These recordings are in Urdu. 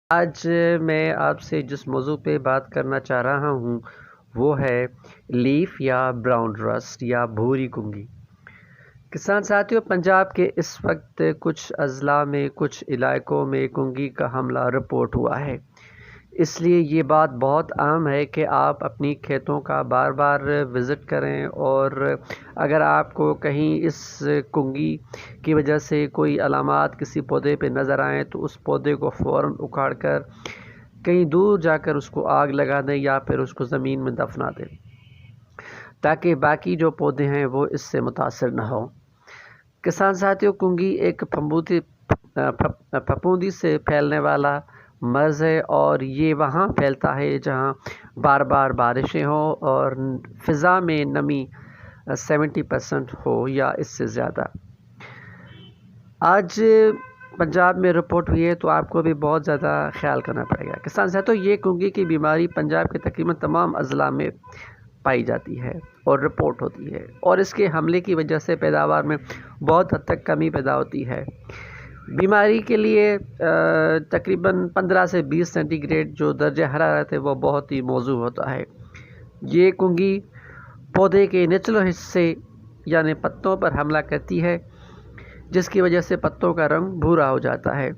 آج میں آپ سے جس موضوع پہ بات کرنا چاہ رہا ہوں وہ ہے لیف یا براؤن رسٹ یا بھوری کنگھی۔ کسان ساتھیوں، پنجاب کے اس وقت کچھ اضلاع میں کچھ علاقوں میں کنگھی کا حملہ رپورٹ ہوا ہے، اس لیے یہ بات بہت عام ہے کہ آپ اپنی کھیتوں کا بار بار وزٹ کریں، اور اگر آپ کو کہیں اس کنگھی کی وجہ سے کوئی علامات کسی پودے پہ نظر آئیں تو اس پودے کو فوراً اکھاڑ کر کہیں دور جا کر اس کو آگ لگا دیں یا پھر اس کو زمین میں دفنا دیں، تاکہ باقی جو پودے ہیں وہ اس سے متاثر نہ ہوں۔ کسان ساتھیوں، کنگھی ایک پھپھوندی سے پھیلنے والا مرض ہے، اور یہ وہاں پھیلتا ہے جہاں بار بار بارشیں ہوں اور فضا میں نمی 70% ہو یا اس سے زیادہ۔ آج پنجاب میں رپورٹ ہوئی ہے تو آپ کو بھی بہت زیادہ خیال کرنا پڑے گا۔ کسان ساتھیوں، یہ کنگھی کی بیماری پنجاب کے تقریباً تمام اضلاع میں پائی جاتی ہے اور رپورٹ ہوتی ہے، اور اس کے حملے کی وجہ سے پیداوار میں بہت حد تک کمی پیدا ہوتی ہے۔ بیماری کے لیے تقریباً 15 سے 20 سینٹی گریڈ جو درجہ حرارت ہے وہ بہت ہی موزوں ہوتا ہے۔ یہ کنگھی پودے کے نچلے حصے یعنی پتوں پر حملہ کرتی ہے، جس کی وجہ سے پتوں کا رنگ بھورا ہو جاتا ہے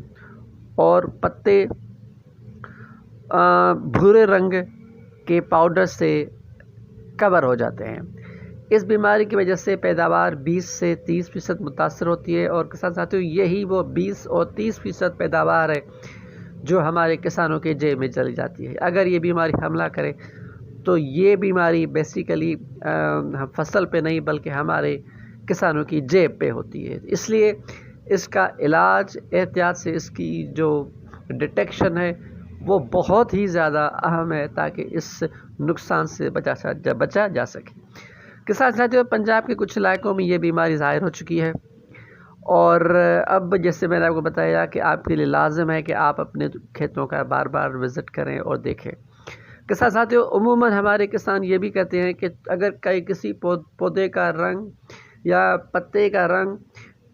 اور پتے بھورے رنگ کے پاؤڈر سے کور ہو جاتے ہیں۔ اس بیماری کی وجہ سے پیداوار 20 سے 30% متاثر ہوتی ہے، اور کسان ساتھیوں، یہی وہ 20 اور 30% پیداوار ہے جو ہمارے کسانوں کے جیب میں چلی جاتی ہے۔ اگر یہ بیماری حملہ کرے تو یہ بیماری بیسیکلی فصل پہ نہیں بلکہ ہمارے کسانوں کی جیب پہ ہوتی ہے، اس لیے اس کا علاج احتیاط سے اس کی جو ڈیٹیکشن ہے وہ بہت ہی زیادہ اہم ہے تاکہ اس نقصان سے بچا جا سکے۔ کسان ساتھیوں، پنجاب کے کچھ علاقوں میں یہ بیماری ظاہر ہو چکی ہے، اور اب جیسے میں نے آپ کو بتایا کہ آپ کے لیے لازم ہے کہ آپ اپنے کھیتوں کا بار بار وزٹ کریں اور دیکھیں۔ کسان ساتھیوں، عموماً ہمارے کسان یہ بھی کہتے ہیں کہ اگر کسی پودے کا رنگ یا پتے کا رنگ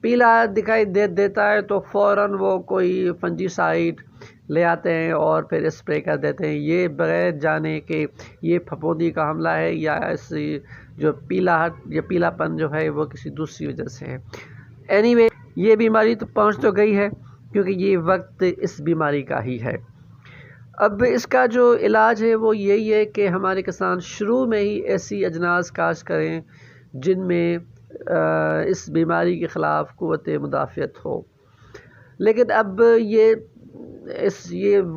پیلا دکھائی دیتا ہے تو فوراً وہ کوئی فنجی سائڈ لے آتے ہیں اور پھر اسپرے کر دیتے ہیں، یہ بغیر جانے کہ یہ پھپھوندی کا حملہ ہے یا اس جو پیلا پن جو ہے وہ کسی دوسری وجہ سے ہے۔ اینی وے، یہ بیماری تو پہنچ تو گئی ہے کیونکہ یہ وقت اس بیماری کا ہی ہے۔ اب اس کا جو علاج ہے وہ یہی ہے کہ ہمارے کسان شروع میں ہی ایسی اجناس کاشت کریں جن میں اس بیماری کے خلاف قوت مدافعت ہو، لیکن اب یہ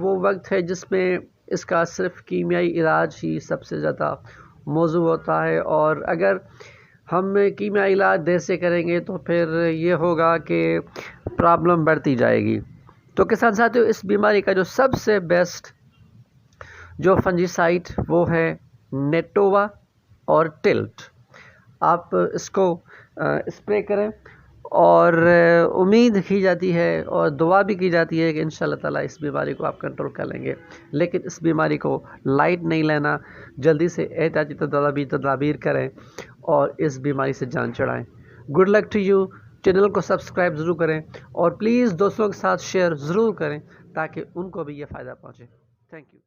وہ وقت ہے جس میں اس کا صرف کیمیائی علاج ہی سب سے زیادہ موزوں ہوتا ہے، اور اگر ہم کیمیائی علاج دیر سے کریں گے تو پھر یہ ہوگا کہ پرابلم بڑھتی جائے گی۔ تو کسان ساتھیوں، اس بیماری کا جو سب سے بیسٹ جو فنجی سائٹ وہ ہے نیٹووا اور ٹلٹ۔ آپ اس کو اسپرے کریں، اور امید کی جاتی ہے اور دعا بھی کی جاتی ہے کہ انشاءاللہ تعالیٰ اس بیماری کو آپ کنٹرول کر لیں گے، لیکن اس بیماری کو لائٹ نہیں لینا، جلدی سے احتیاطی تدابیر کریں اور اس بیماری سے جان چھڑائیں۔ Good luck to you. Channel کو سبسکرائب ضرور کریں اور پلیز دوستوں کے ساتھ شیئر ضرور کریں تاکہ ان کو بھی یہ فائدہ پہنچے۔ Thank you.